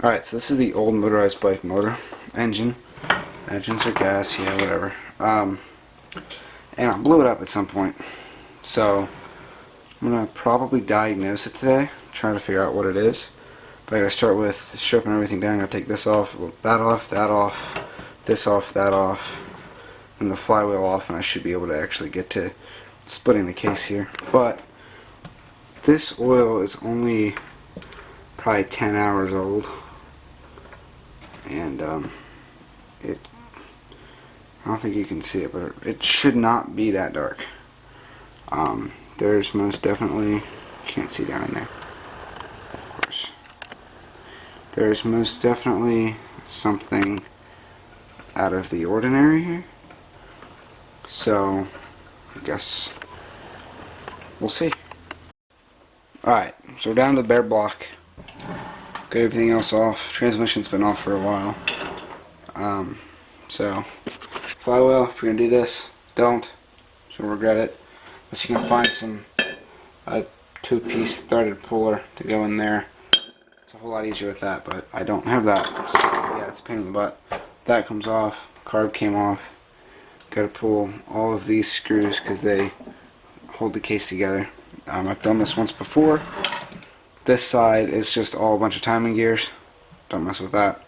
Alright, so this is the old motorized bike motor engine. Engines are gas, yeah, whatever. And I blew it up at some point. So I'm going to probably diagnose it today, try to figure out what it is. But I got to start with stripping everything down. I got to take this off, that off, this off, that off, and the flywheel off, and I should be able to actually get to splitting the case here. But this oil is only probably 10 hours old. And I don't think you can see it, but it should not be that dark. There's most definitely, can't see down in there, of course. There's most definitely something out of the ordinary here. So I guess we'll see. Alright, so we're down to the bare block. Got everything else off. Transmission's been off for a while. So flywheel, if you're gonna do this, don't. You'll regret it. Unless you can find some two-piece threaded puller to go in there. It's a whole lot easier with that, but I don't have that. So yeah, it's a pain in the butt. That comes off. Carb came off. Got to pull all of these screws because they hold the case together. I've done this once before. This side is just all a bunch of timing gears. Don't mess with that.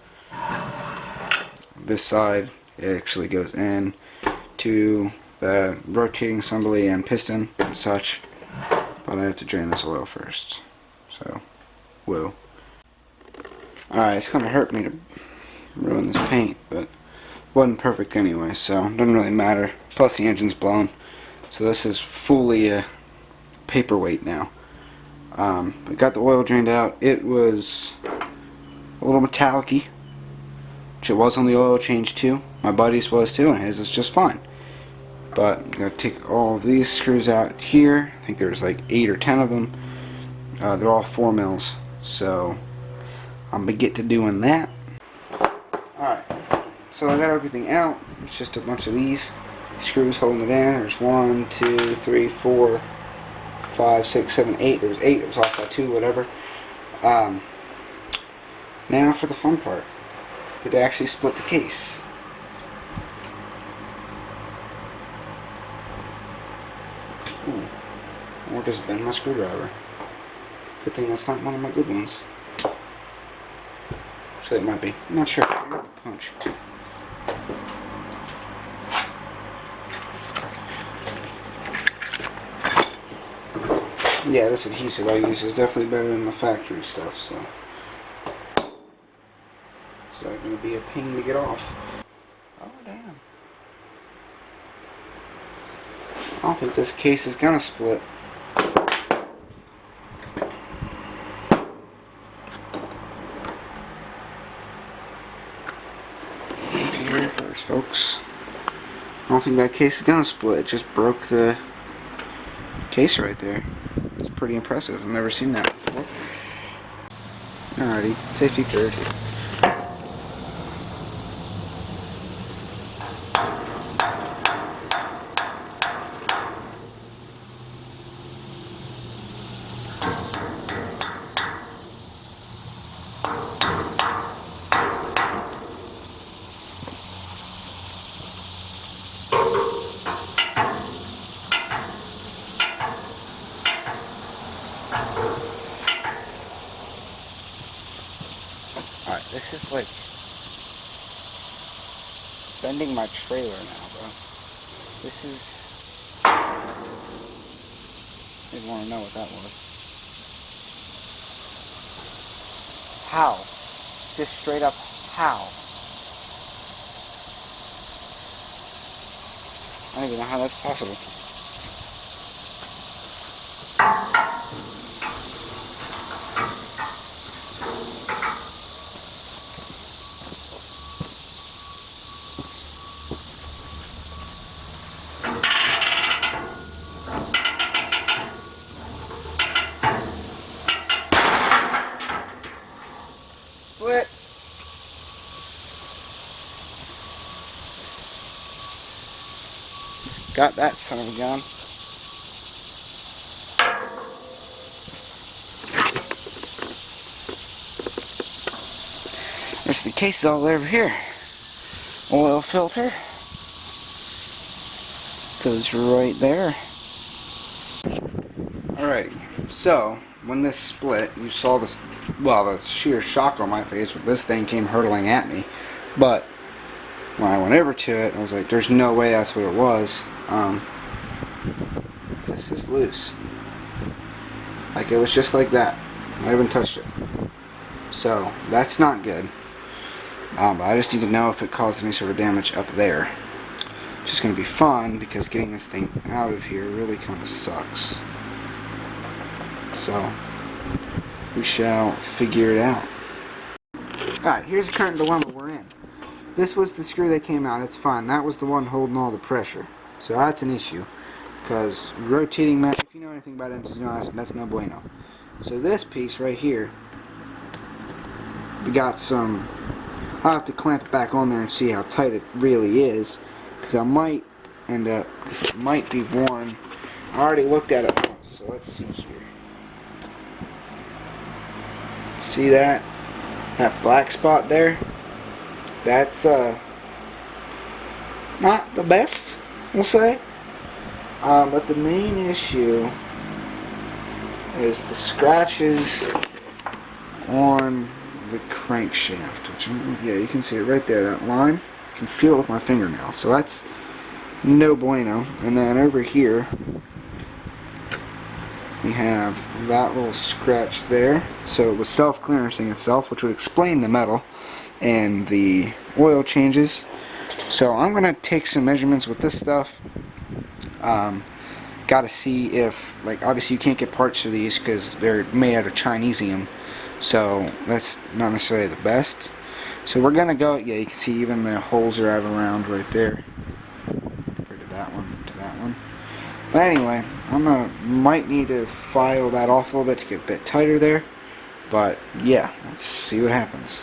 This side, it actually goes in to the rotating assembly and piston and such. But I have to drain this oil first. So, whoa. Alright, it's going to hurt me to ruin this paint, but it wasn't perfect anyway, so it doesn't really matter. Plus the engine's blown. So this is fully a paperweight now. I got the oil drained out. It was a little metallic-y, which it was on the oil change too. My buddy's was too, and his is just fine. But I'm going to take all of these screws out here. I think there's like 8 or 10 of them. They're all 4 mils, so I'm going to get to doing that. Alright, so I got everything out. It's just a bunch of these screws holding it in. There's 1, 2, 3, 4, 5, 6, 7, 8. There was 8. It was off by 2, whatever. Now for the fun part. Could actually split the case. Ooh. Or just bend my screwdriver. Good thing that's not one of my good ones. So it might be. I'm not sure. Punch. Yeah, this adhesive I use is definitely better than the factory stuff, so it's not going to be a pain to get off. Oh, damn. I don't think this case is going to split. Here first, folks. I don't think that case is going to split. It just broke the case right there. It's pretty impressive. I've never seen that before. Alrighty, safety third here. Alright, this is like bending my trailer now, bro. This is... Didn't want to know what that was. How? Just straight up, how? I don't even know how that's possible. Split. Got that son of a gun. rest of the case is all over here. Oil filter goes right there. Alrighty, so when this split, you saw this, well, the sheer shock on my face when this thing came hurtling at me. But when I went over to it, I was like, there's no way that's what it was. This is loose. Like, it was just like that. I haven't touched it. So, that's not good. But I just need to know if it caused any sort of damage up there. Which is going to be fun, because getting this thing out of here really kind of sucks. So, we shall figure it out. Alright, here's the current dilemma we're in. This was the screw that came out, it's fine. That was the one holding all the pressure. So that's an issue. Because rotating metal, if you know anything about engines, you know that's no bueno. So this piece right here, we got some, I'll have to clamp it back on there and see how tight it really is. Because I might end up, because it might be worn. I already looked at it once, so let's see here. See that? That black spot there? That's not the best, we'll say. But the main issue is the scratches on the crankshaft, which, yeah, you can see it right there, that line. I can feel it with my fingernail, so that's no bueno. And then over here we have that little scratch there, so it was self-clearancing itself, which would explain the metal and the oil changes. So I'm gonna take some measurements with this stuff. Got to see if, like, obviously you can't get parts for these because they're made out of Chinesium, so that's not necessarily the best. So we're gonna go, yeah, you can see even the holes are out around right there compared to that one. But anyway, might need to file that off a little bit to get a bit tighter there, but yeah, let's see what happens.